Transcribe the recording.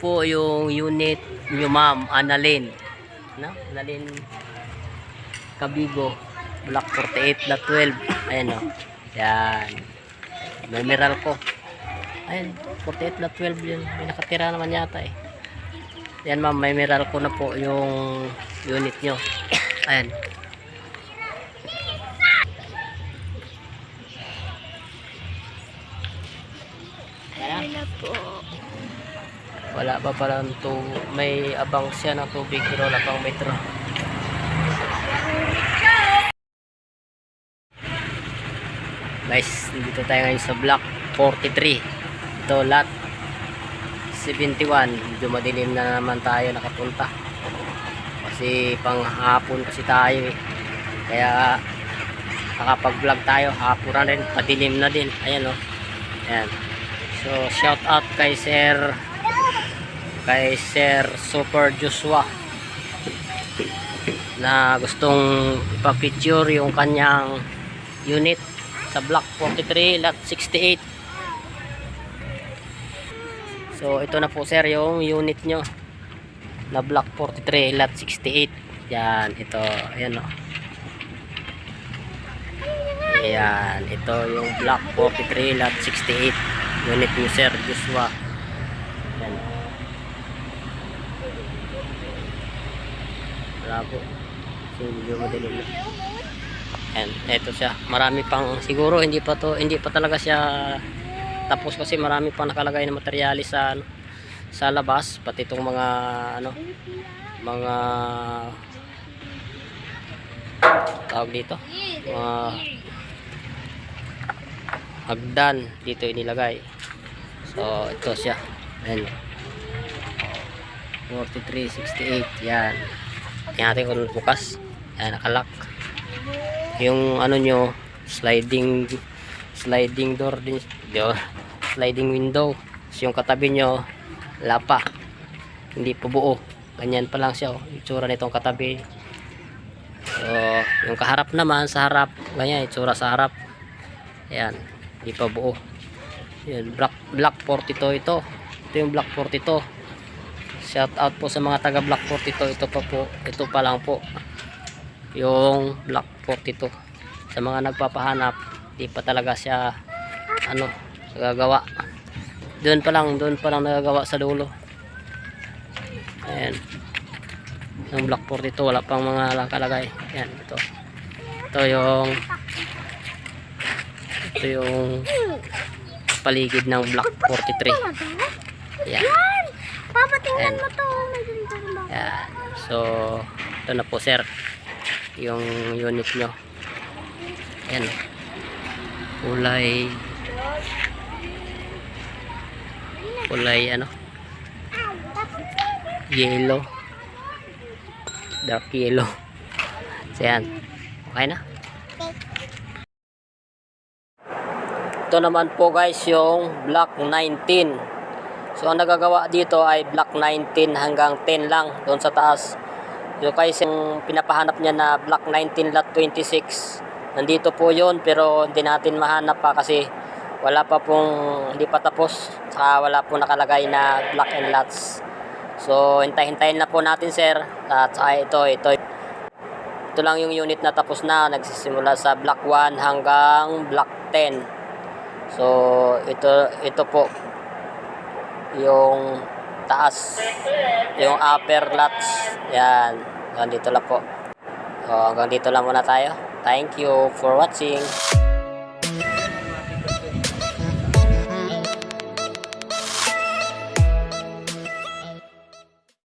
po yung unit nyo, ma'am, Annalyn. No? Annalyn Cabigo, block 48.12. Ayan o. Yan. May meral ko. Ayan, 48.12 yun. May nakatira naman yata eh. Yan ma'am, may meral ko na po yung unit nyo. Ayan. Wala po. Wala pa pala may abang siya ng tubig pero wala pang metro. Guys, dito tayo ngayon sa block 43. Ito lot 71. Medyo madilim na naman tayo nakapunta. Kasi panghapon kasi tayo eh. Kaya nakapag-vlog tayo. Hapon na rin. Madilim na din. Ayan o. Ayan. So, shout out kay Sir Super Joshua na gustong ipapicture yung kanyang unit sa block 43 lot 68. So ito na po sir yung unit nyo na block 43 lot 68. Yan, ito, ayan o. Ayan, ito yung block 43 lot 68 unit ni Sir Joshua. Ayan. Wala po. So, medyo madilim. Ayan, ito siya. Marami pang, siguro hindi pa talaga siya tapos kasi marami pang nakalagay na materyales sa labas, pati itong mga mga tawag dito, mga hagdan dito inilagay. So ito siya. Ayan. 4368. Yan. Tingnan natin kung bukas. Yan, nakalock. Yung ano nyo, sliding door din. Sliding window. So, yung katabi nyo, wala pa. Hindi pa buo. Ganyan pa lang siya. Itsura nitong katabi. So, yung kaharap naman, sa harap. Ganyan, itsura sa harap. Ayan. Hindi pa buo. Yan, block 42 ito. Ito yung block 42. Shout out po sa mga taga block 42. Ito pa po. Ito pa lang po. Yung block 42. Sa mga nagpapahanap, di pa talaga siya nagagawa. Doon pa lang nagagawa sa dulo. Ayan. Yung block 42 wala pang mga nakalagay. Ayan, ito. Ito yung paligid ng block 43. Ayan. Papa, tingnan mo to. Ayan. So, ito na po sir. Yung unit nyo. Ayan. Kulay yellow, dark yellow. So yan, okay na. Ito naman po guys yung block 19. So ang nagagawa dito ay block 19 hanggang 10 lang doon sa taas. So guys, yung pinapahanap niya na block 19 lot 26, nandito po yun pero hindi natin mahanap pa kasi hindi pa tapos, saka wala po nakalagay na block and lots. So hintay-hintayin na po natin sir. At saka ito lang yung unit na tapos na, nagsisimula sa block 1 hanggang block 10. So ito po yung taas, yung upper lots. Yan, hanggang dito lang po. So hanggang dito lang muna tayo. Thank you for watching.